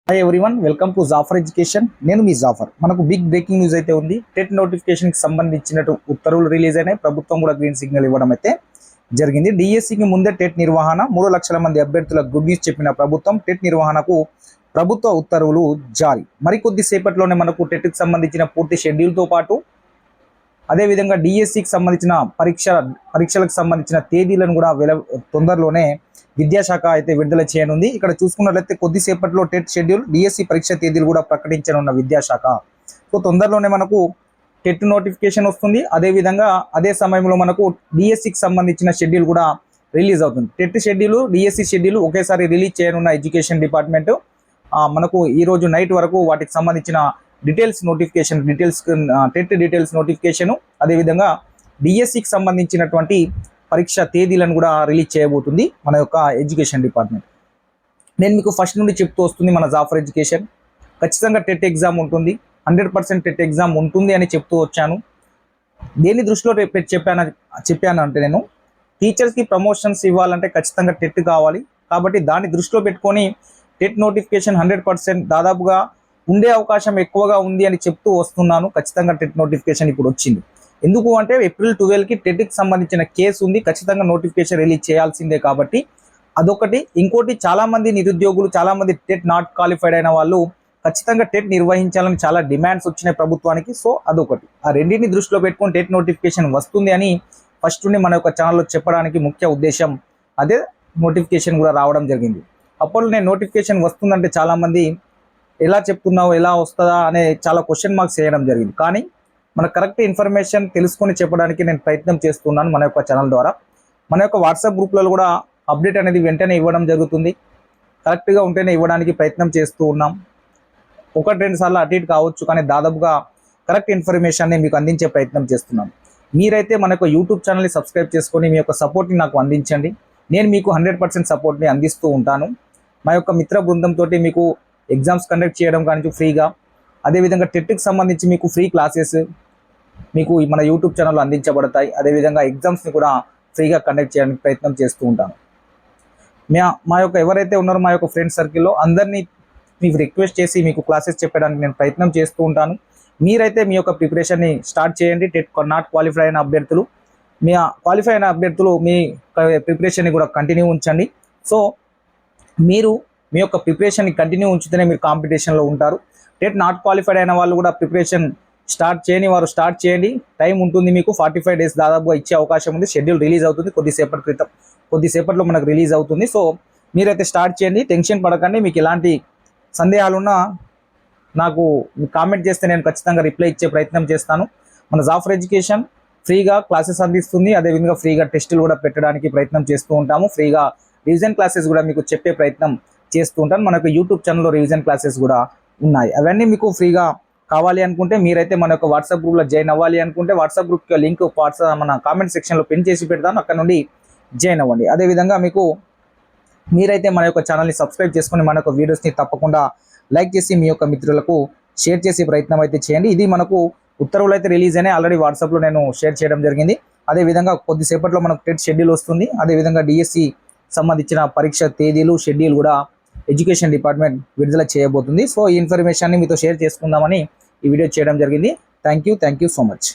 Hi everyone, welcome to Jafar education. నేను మీ జాఫర్. మనకు బిగ్ బ్రేకింగ్ న్యూస్ అయితే ఉంది. టెట్ నోటిఫికేషన్కి సంబంధించినట్టు ఉత్తర్వులు రిలీజ్ అయినాయి. ప్రభుత్వం కూడా గ్రీన్ సిగ్నల్ ఇవ్వడం అయితే జరిగింది. డిఎస్సికి ముందే టెట్ నిర్వహణ 3 లక్షల మంది అభ్యర్థులకు గుడ్ న్యూస్ చెప్పిన ప్రభుత్వం టెట్ నిర్వహణకు ప్రభుత్వ ఉత్తర్వులు జారీ. మరికొద్ది సేపట్లోనే మనకు టెట్కి సంబంధించిన పూర్తి షెడ్యూల్తో పాటు అదేవిధంగా డిఎస్సికి సంబంధించిన పరీక్షలకు సంబంధించిన తేదీలను కూడా తొందరలోనే విద్యాశాఖ అయితే విడుదల చేయనుంది. ఇక్కడ చూసుకున్నట్లయితే కొద్దిసేపట్లో టెట్ షెడ్యూల్, డిఎస్సి పరీక్ష తేదీలు కూడా ప్రకటించనున్న విద్యాశాఖ. సో తొందరలోనే మనకు టెట్ నోటిఫికేషన్ వస్తుంది. అదేవిధంగా అదే సమయంలో మనకు డిఎస్సికి సంబంధించిన షెడ్యూల్ కూడా రిలీజ్ అవుతుంది. టెట్ షెడ్యూల్, డిఎస్సి షెడ్యూల్ ఒకేసారి రిలీజ్ చేయనున్న ఎడ్యుకేషన్ డిపార్ట్మెంట్. మనకు ఈరోజు నైట్ వరకు వాటికి సంబంధించిన టెట్ డీటెయిల్స్ నోటిఫికేషన్, అదేవిధంగా డిఎస్సికి సంబంధించినటువంటి పరీక్ష తేదీలను కూడా రిలీజ్ చేయబోతుంది మన యొక్క ఎడ్యుకేషన్ డిపార్ట్మెంట్. నేను మీకు ఫస్ట్ నుండి చెప్తూ వస్తుంది మన జాఫర్ ఎడ్యుకేషన్. ఖచ్చితంగా టెట్ ఎగ్జామ్ ఉంటుంది, 100% టెట్ ఎగ్జామ్ ఉంటుంది అని చెప్తూ వచ్చాను. దేని దృష్టిలో చెప్పాను అంటే నేను టీచర్స్కి ప్రమోషన్స్ ఇవ్వాలంటే ఖచ్చితంగా టెట్ కావాలి. కాబట్టి దాన్ని దృష్టిలో పెట్టుకొని టెట్ నోటిఫికేషన్ 100% దాదాపుగా ఉండే అవకాశం ఎక్కువగా ఉంది అని చెప్తూ వస్తున్నాను. ఖచ్చితంగా టెట్ నోటిఫికేషన్ ఇప్పుడు వచ్చింది. ఎందుకు అంటే ఏప్రిల్ 12కి టెట్కి సంబంధించిన కేసు ఉంది. ఖచ్చితంగా నోటిఫికేషన్ రిలీజ్ చేయాల్సిందే. కాబట్టి అదొకటి. ఇంకోటి, చాలామంది నిరుద్యోగులు, చాలామంది టెట్ నాట్ క్వాలిఫైడ్ అయిన వాళ్ళు ఖచ్చితంగా టెట్ నిర్వహించాలని చాలా డిమాండ్స్ వచ్చినాయి ప్రభుత్వానికి. సో అదొకటి. ఆ రెండింటిని దృష్టిలో పెట్టుకొని టెట్ నోటిఫికేషన్ వస్తుంది అని ఫస్ట్ నుండి మన యొక్క ఛానల్లో చెప్పడానికి ముఖ్య ఉద్దేశం అదే. నోటిఫికేషన్ కూడా రావడం జరిగింది. అప్పుడు నేను నోటిఫికేషన్ వస్తుందంటే చాలామంది ఎలా చెప్తున్నావు, ఎలా వస్తుందా అనే చాలా క్వశ్చన్ మార్క్స్ చేయడం జరిగింది. కానీ మన కరెక్ట్ ఇన్ఫర్మేషన్ తెలుసుకొని చెప్పడానికి నేను ప్రయత్నం చేస్తున్నాను మన యొక్క ఛానల్ ద్వారా. మన యొక్క వాట్సాప్ గ్రూప్లలో కూడా అప్డేట్ అనేది వెంటనే ఇవ్వడం జరుగుతుంది. కరెక్ట్గా ఉంటేనే ఇవ్వడానికి ప్రయత్నం చేస్తూ ఉన్నాం. 1-2 సార్లు అటు ఇటు కావచ్చు, కానీ దాదాపుగా కరెక్ట్ ఇన్ఫర్మేషన్ని మీకు అందించే ప్రయత్నం చేస్తున్నాం. మీరైతే మన యొక్క యూట్యూబ్ ఛానల్ని సబ్స్క్రైబ్ చేసుకొని మీ యొక్క సపోర్ట్ని నాకు అందించండి. నేను మీకు 100% సపోర్ట్ని అందిస్తూ ఉంటాను. మా యొక్క మిత్ర బృందంతో మీకు ఎగ్జామ్స్ కండక్ట్ చేయడం కానీ ఫ్రీగా, అదేవిధంగా టెట్కి సంబంధించి మీకు ఫ్రీ క్లాసెస్ మీకు మన యూట్యూబ్ ఛానల్లో అందించబడతాయి. అదేవిధంగా ఎగ్జామ్స్ని కూడా ఫ్రీగా కండక్ట్ చేయడానికి ప్రయత్నం చేస్తూ ఉంటాను. మా యొక్క ఎవరైతే ఉన్నారో మా యొక్క ఫ్రెండ్స్ సర్కిల్లో అందరినీ మీకు రిక్వెస్ట్ చేసి మీకు క్లాసెస్ చెప్పడానికి నేను ప్రయత్నం చేస్తూ ఉంటాను. మీరైతే మీ యొక్క ప్రిపరేషన్ని స్టార్ట్ చేయండి. టెట్ నాట్ క్వాలిఫై అయిన అభ్యర్థులు, క్వాలిఫై అయిన అభ్యర్థులు మీ ప్రిపరేషన్ని కూడా కంటిన్యూ ఉంచండి. సో మీరు మీ యొక్క ప్రిపరేషన్ని కంటిన్యూ ఉంచితేనే మీరు కాంపిటీషన్లో ఉంటారు. టెట్ నాట్ క్వాలిఫైడ్ అయిన వాళ్ళు కూడా ప్రిపరేషన్ స్టార్ట్ చేయని వారు స్టార్ట్ చేయండి. టైం ఉంటుంది మీకు, 45 డేస్ దాదాపుగా ఇచ్చే అవకాశం ఉంది. షెడ్యూల్ రిలీజ్ అవుతుంది కొద్దిసేపట్లో మనకు రిలీజ్ అవుతుంది. సో మీరైతే స్టార్ట్ చేయండి, టెన్షన్ పడకండి. మీకు ఎలాంటి సందేహాలున్నా నాకు కామెంట్ చేస్తే నేను ఖచ్చితంగా రిప్లై ఇచ్చే ప్రయత్నం చేస్తాను. మన జాఫర్ ఎడ్యుకేషన్ ఫ్రీగా క్లాసెస్ అందిస్తుంది. అదేవిధంగా ఫ్రీగా టెస్టులు కూడా పెట్టడానికి ప్రయత్నం చేస్తూ ఉంటాము. ఫ్రీగా రివిజన్ క్లాసెస్ కూడా మీకు చెప్పే ప్రయత్నం చేస్తూ ఉంటాను. మనకు యూట్యూబ్ ఛానల్లో రివిజన్ క్లాసెస్ కూడా ఉన్నాయి. అవన్నీ మీకు ఫ్రీగా కావాలి అనుకుంటే మీరైతే మన యొక్క వాట్సాప్ గ్రూప్లో జాయిన్ అవ్వాలి అనుకుంటే వాట్సాప్ గ్రూప్కి లింక్ మన కామెంట్ సెక్షన్లో పిన్ చేసి పెడతాను. అక్కడ నుండి జాయిన్ అవ్వండి. అదేవిధంగా మీరైతే మన యొక్క ఛానల్ని సబ్స్క్రైబ్ చేసుకొని మన యొక్క వీడియోస్ని తప్పకుండా లైక్ చేసి మీ యొక్క మిత్రులకు షేర్ చేసే ప్రయత్నం అయితే చేయండి. ఇది మనకు ఉత్తర్వులు అయితే రిలీజ్ అయినాయి. ఆల్రెడీ వాట్సాప్లో నేను షేర్ చేయడం జరిగింది. అదేవిధంగా కొద్దిసేపట్లో మనకు టెట్ షెడ్యూల్ వస్తుంది. అదేవిధంగా డిఎస్సి సంబంధించిన పరీక్ష తేదీలు, షెడ్యూల్ కూడా ఎడ్యుకేషన్ డిపార్ట్మెంట్ విడుదల చేయబోతుంది. సో ఈ ఇన్ఫర్మేషన్ని మీతో షేర్ చేసుకుందామని ఈ వీడియో చేయడం జరిగింది. Thank you so much.